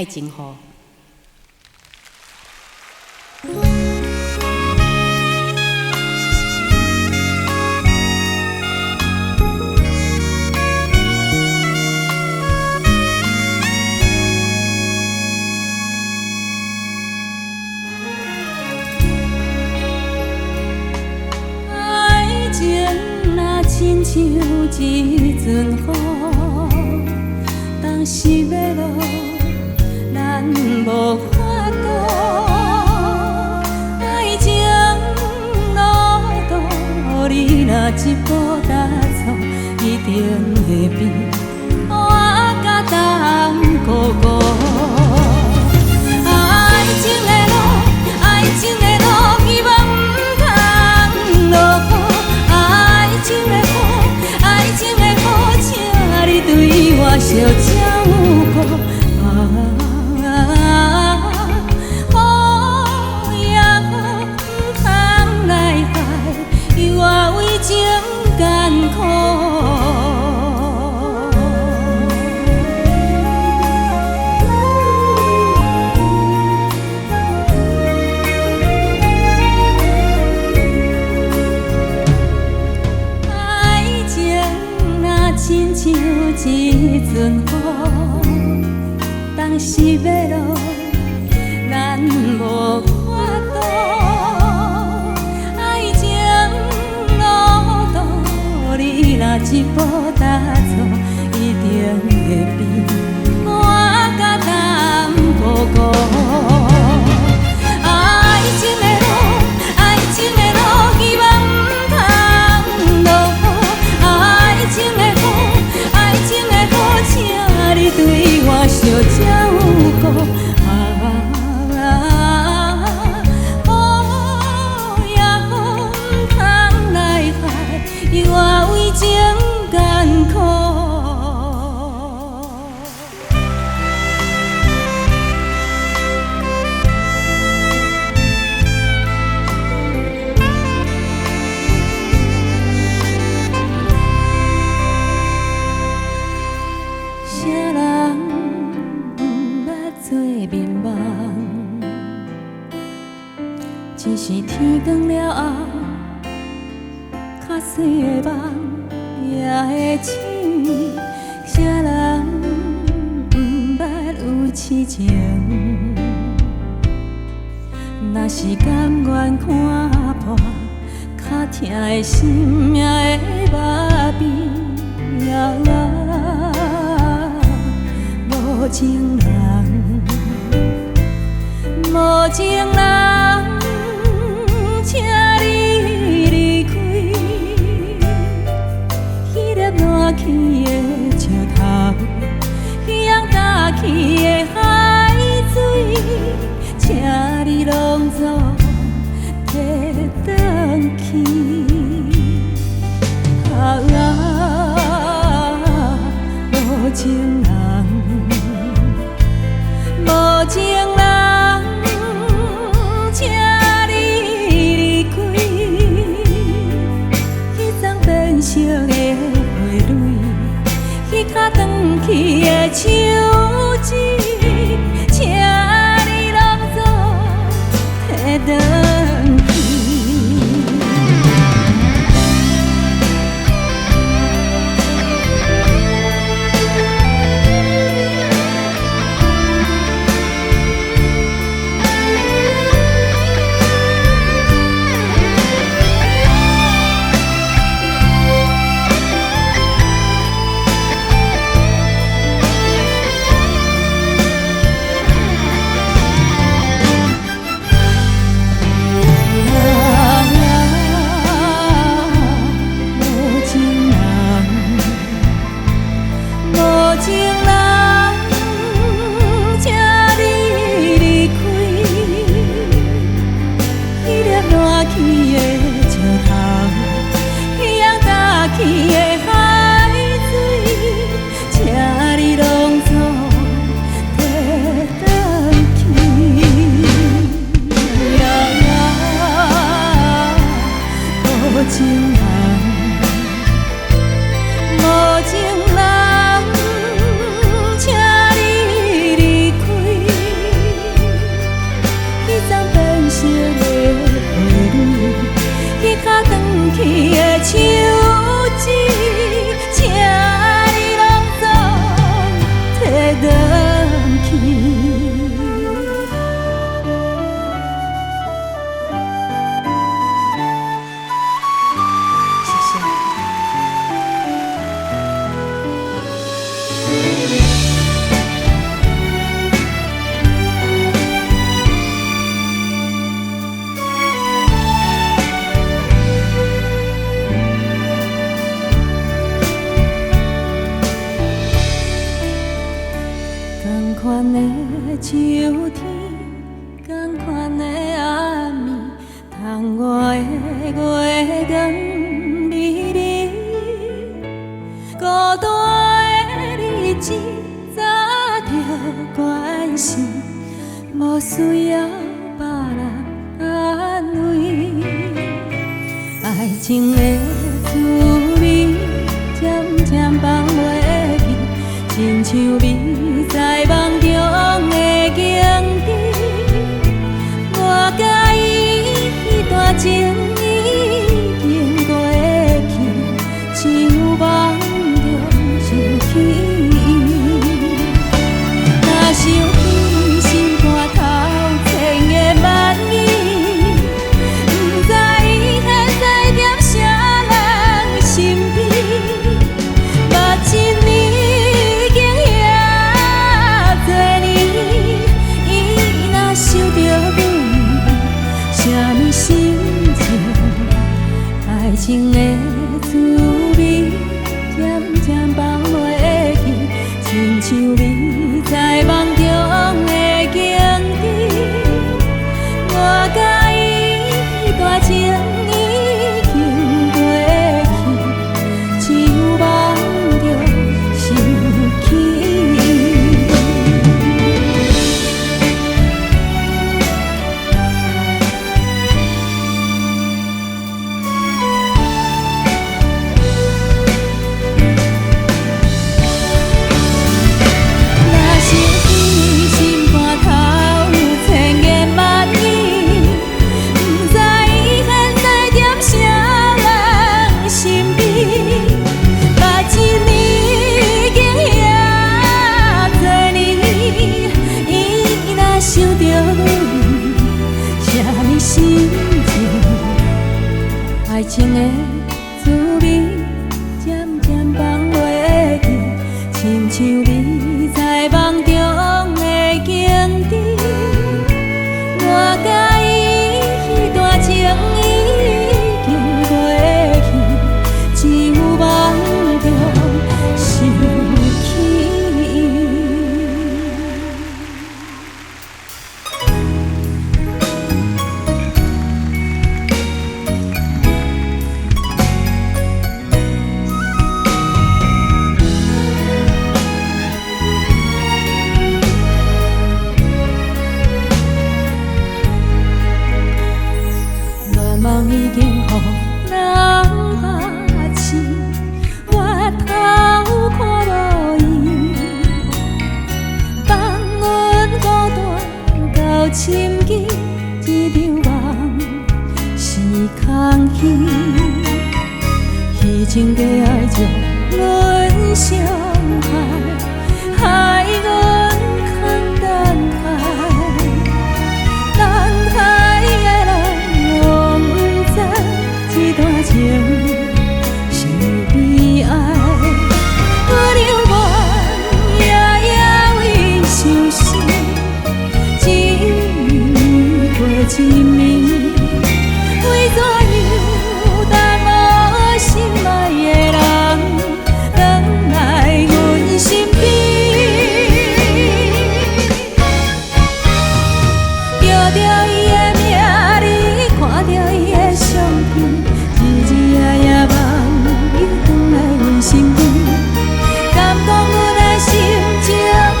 爱情雨。爱情若亲像一阵雨，当时要落，咱无法度。爱情路途，你若一步踏错，一定会变我甲冬孤孤。爱情的路，爱情的路，希望不通落雨。爱情的雨，爱情的雨，请你对我小照顾。雨也雨，不通来害，犹我为情艰苦。爱情若亲像一阵雨，当时要落，咱无法度。爱情路途，你若一步踏错，一定会变我甲冬孤孤。爱情的路，爱情的路，希望不通落雨。爱情的雨，爱情的雨，请你对我小照顾。雨也雨，不通来害，犹我为情艰苦。啥人不捌做眠梦？只是天光了后，较水的梦也会醒。啥人不捌有痴情？若是甘愿看破，较疼的心也会麻痹。无情人，无情人，请你离开。迄粒烂去的石头，迄样干去的海水，请你拢总摕转去。无情人，无情人，请你离开。迄丛变色的花蕊，迄颗长去的手指，请你拢总摕转去。秋天，同款的暗暝，窗外的月光美丽，孤单的日子早就关心，无需要别人安慰。爱情的滋味渐渐放袂记，亲像迷在梦中的景致。我甲伊迄段情已经过去，像梦中想起。若想起心肝头千言万语，不知伊现在踮啥人身边。目睭已经遐多年，伊若想着阮，啥物心情？爱情的滋味渐渐放袂记，亲像迷在梦中的景致。我甲伊迄段情已经过去，像梦中想起。若想起心肝头千言万语，不知伊现在踮啥人身边。目睭已经遐多年，伊若想着阮，啥物心情？爱情的滋味渐渐放袂记，亲像迷在梦中的景致。我甲伊迄段情已经过去，像梦中想起。乱梦已经予人拍醒，我头看无伊，放阮孤单到深更，一场梦是空虚，虚情假爱将阮伤害，害阮空等待。等待的人，我不知这段情是悲哀。我留恋夜夜为相思，一暝过一暝，为怎样等无心爱的人回来阮身边？叫着伊的名字，看着伊的相片，日日夜夜梦伊回来阮身边。敢讲阮的心情，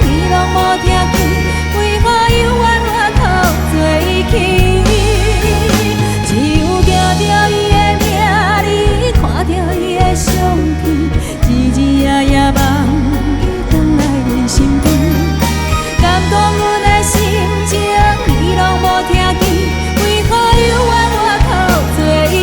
伊拢无听见，为何又怨我头做起？只有叫着伊的名字，看着伊的相片，日日夜夜梦伊回来阮身边。敢讲阮的心情，伊拢无听见，为何又怨我头做起？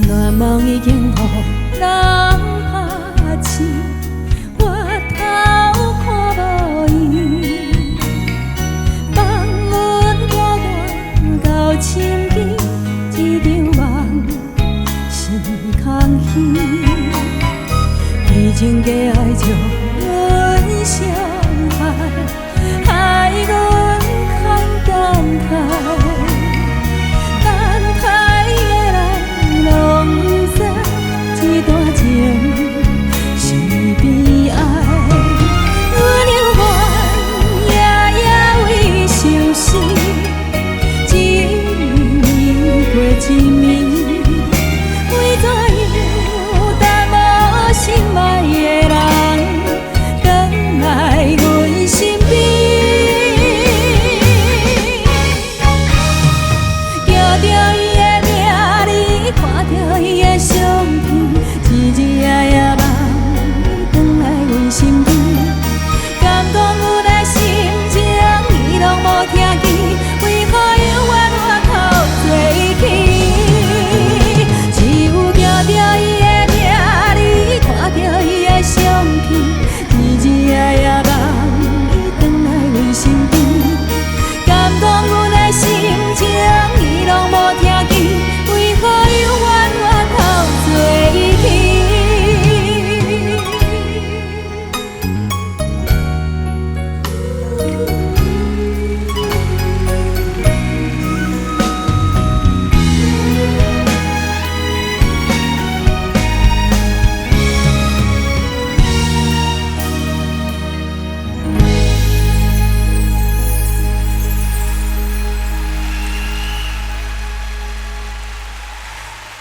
乱梦已经予人拍醒，我头看无伊，放阮孤单到深更，一场梦是情假爱将阮伤害，害阮堪感慨。等待的人拢不知，这段情是悲哀。阮犹原夜夜为相思，一暝过一暝。 为怎样等无心爱的人，回来阮身边？叫着伊的名，你看着伊的相片，一日夜夜梦，回来阮身边。敢讲阮的心情，伊拢无听见，为何犹原我头做起？ 叫着伊的名，你看着伊的相片，日日夜夜梦伊回来阮身边。敢讲阮的心情，伊拢无听见，为何犹原我头做起？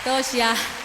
多谢。